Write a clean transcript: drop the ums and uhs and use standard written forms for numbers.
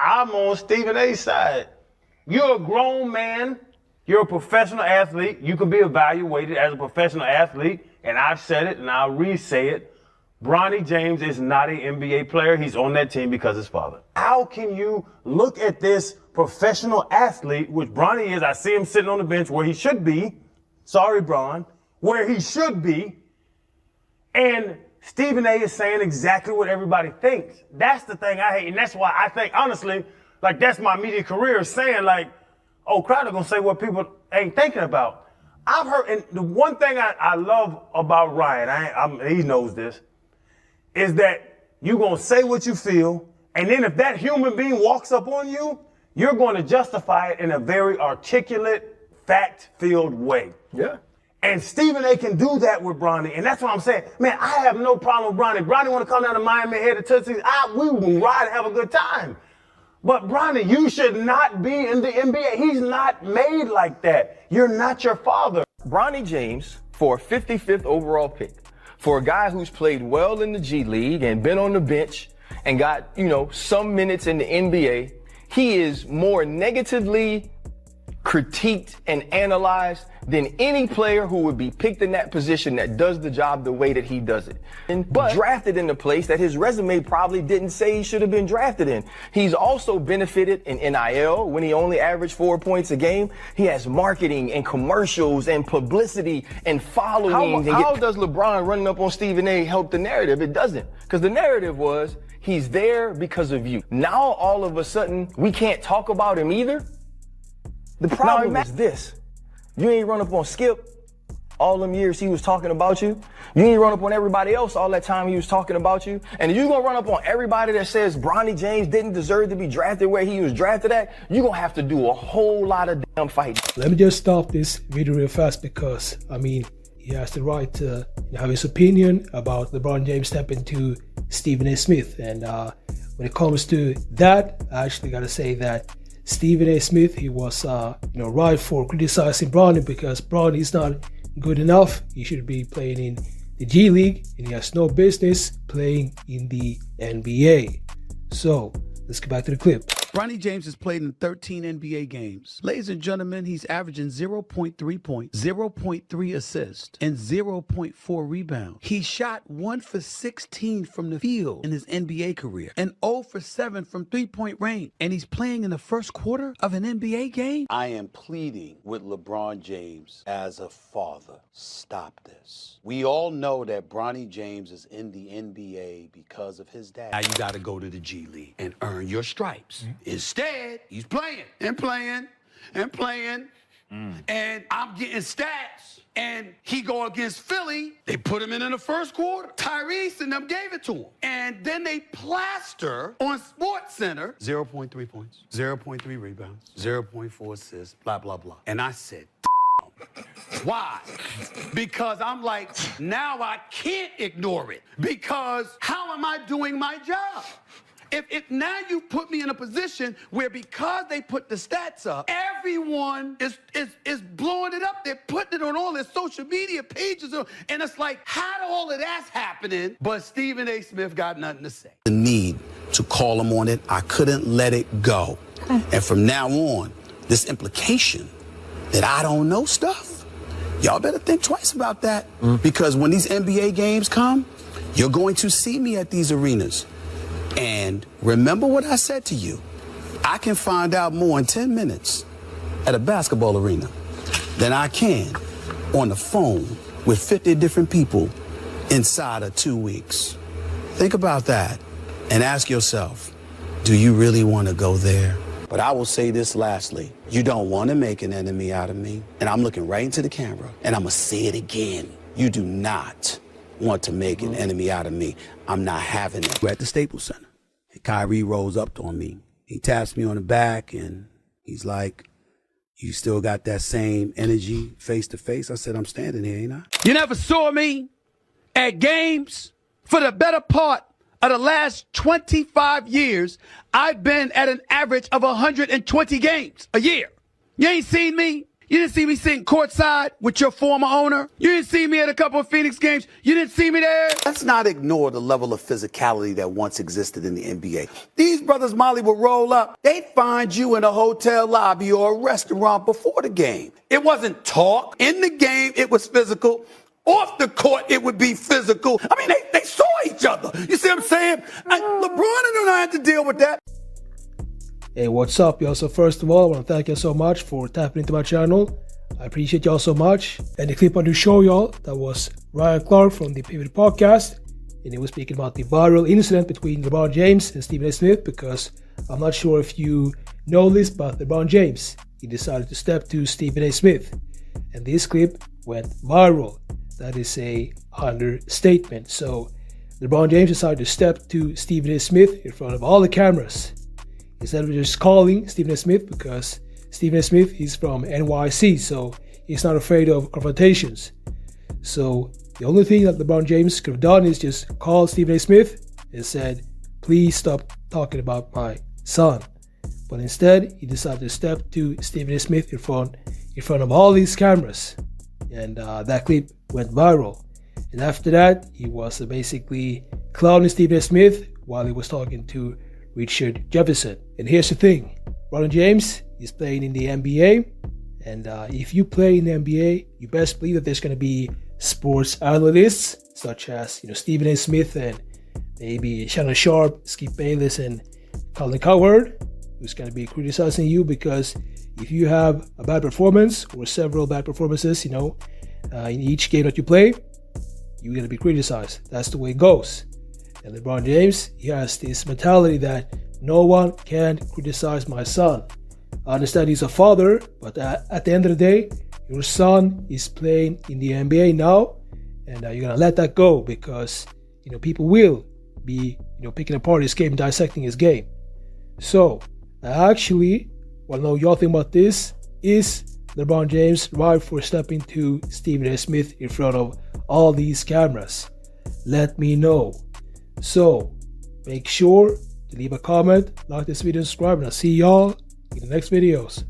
I'm on Stephen A's side. You're a grown man. You're a professional athlete. You can be evaluated as a professional athlete. And I've said it and I'll re-say it. Bronny James is not an NBA player. He's on that team because his father. How can you look at this professional athlete, which Bronny is? I see him sitting on the bench where he should be. Sorry, Bron. Where he should be. And Stephen A is saying exactly what everybody thinks. That's the thing I hate. And that's why I think, honestly, like that's my media career, saying like, oh, Crowder gonna say what people ain't thinking about. I've heard, and the one thing I love about Ryan, he knows this, is that you're gonna say what you feel, and then if that human being walks up on you, you're gonna justify it in a very articulate, fact-filled way. Yeah. And Stephen A can do that with Bronny, and that's what I'm saying. Man, I have no problem with Bronny. Bronny want to come down to Miami, head to Tootsie. We will ride and have a good time. But Bronny, you should not be in the NBA. He's not made like that. You're not your father. Bronny James, for a 55th overall pick, for a guy who's played well in the G League and been on the bench and got, some minutes in the NBA, he is more negatively critiqued and analyzed than any player who would be picked in that position that does the job the way that he does it. But drafted in a place that his resume probably didn't say he should have been drafted in. He's also benefited in NIL when he only averaged 4 points a game. He has marketing and commercials and publicity and following. How does LeBron running up on Stephen A help the narrative? It doesn't. Because the narrative was he's there because of you. Now all of a sudden we can't talk about him either. The problem is this. You ain't run up on Skip all them years he was talking about you. You ain't run up on everybody else all that time he was talking about you. And if you're going to run up on everybody that says Bronny James didn't deserve to be drafted where he was drafted at, you're going to have to do a whole lot of damn fighting. Let me just stop this video real fast because, he has the right to have his opinion about LeBron James stepping to Stephen A. Smith. And when it comes to that, I actually got to say that Stephen A. Smith, he was right for criticizing Bronny because Bronny is not good enough. He should be playing in the G League and he has no business playing in the NBA. So let's get back to the clip. Bronny James has played in 13 NBA games. Ladies and gentlemen, he's averaging 0.3 points, 0.3 assists, and 0.4 rebounds. He shot 1 for 16 from the field in his NBA career and 0 for 7 from three-point range. And he's playing in the first quarter of an NBA game? I am pleading with LeBron James as a father. Stop this. We all know that Bronny James is in the NBA because of his dad. Now you got to go to the G League and earn your stripes. Instead, he's playing and playing and playing. And I'm getting stats. And he go against Philly. They put him in the first quarter. Tyrese and them gave it to him. And then they plaster on SportsCenter 0.3 points, 0.3 rebounds, 0.4 assists, blah, blah, blah. And I said, why? Because I'm like, now I can't ignore it. Because how am I doing my job? If now you put me in a position where because they put the stats up, everyone is blowing it up. They're putting it on all their social media pages. And it's like, how do all of that's happening? But Stephen A. Smith got nothing to say. The need to call him on it, I couldn't let it go. And from now on, this implication that I don't know stuff, y'all better think twice about that. Because when these NBA games come, you're going to see me at these arenas. And remember what I said to you. I can find out more in 10 minutes at a basketball arena than I can on the phone with 50 different people inside of 2 weeks. Think about that and ask yourself, do you really want to go there? But I will say this lastly. You don't want to make an enemy out of me. And I'm looking right into the camera and I'm going to say it again. You do not want to make an enemy out of me. I'm not having it. We're at the Staples Center. And Kyrie rolls up on me. He taps me on the back and he's like, you still got that same energy face to face? I said, I'm standing here, ain't I? You never saw me at games for the better part of the last 25 years. I've been at an average of 120 games a year. You ain't seen me You didn't see me sitting courtside with your former owner. You didn't see me at a couple of Phoenix games. You didn't see me there. Let's not ignore the level of physicality that once existed in the NBA. These brothers, Molly, would roll up. They'd find you in a hotel lobby or a restaurant before the game. It wasn't talk. In the game, it was physical. Off the court, it would be physical. I mean, they saw each other. You see what I'm saying? LeBron and I had to deal with that. Hey, what's up, y'all? So first of all, I want to thank you so much for tapping into my channel. I appreciate y'all so much. And the clip I want to show y'all, that was Ryan Clark from the Pivot Podcast. And he was speaking about the viral incident between LeBron James and Stephen A. Smith, because I'm not sure if you know this, but LeBron James, he decided to step to Stephen A. Smith. And this clip went viral. That is a understatement. So LeBron James decided to step to Stephen A. Smith in front of all the cameras. Instead of just calling Stephen A. Smith, because Stephen A. Smith is from NYC, so he's not afraid of confrontations. So the only thing that LeBron James could have done is just call Stephen A. Smith and said, please stop talking about my son. But instead, he decided to step to Stephen A. Smith in front of all these cameras. And that clip went viral. And after that, he was basically clowning Stephen A. Smith while he was talking to Richard Jefferson. And here's the thing, LeBron James is playing in the NBA, and if you play in the NBA, you best believe that there's going to be sports analysts such as Stephen A. Smith and maybe Shannon Sharpe, Skip Bayless, and Colin Cowherd, who's going to be criticizing you because if you have a bad performance or several bad performances, in each game that you play, you're going to be criticized. That's the way it goes. And LeBron James, he has this mentality that no one can criticize my son. I understand he's a father, but at the end of the day, your son is playing in the NBA now, and you're going to let that go because, people will be, picking apart his game, dissecting his game. So, I actually want to know y'all think about this. Is LeBron James right for stepping to Stephen A. Smith in front of all these cameras? Let me know. So, make sure to leave a comment, like this video, subscribe, and I'll see y'all in the next videos.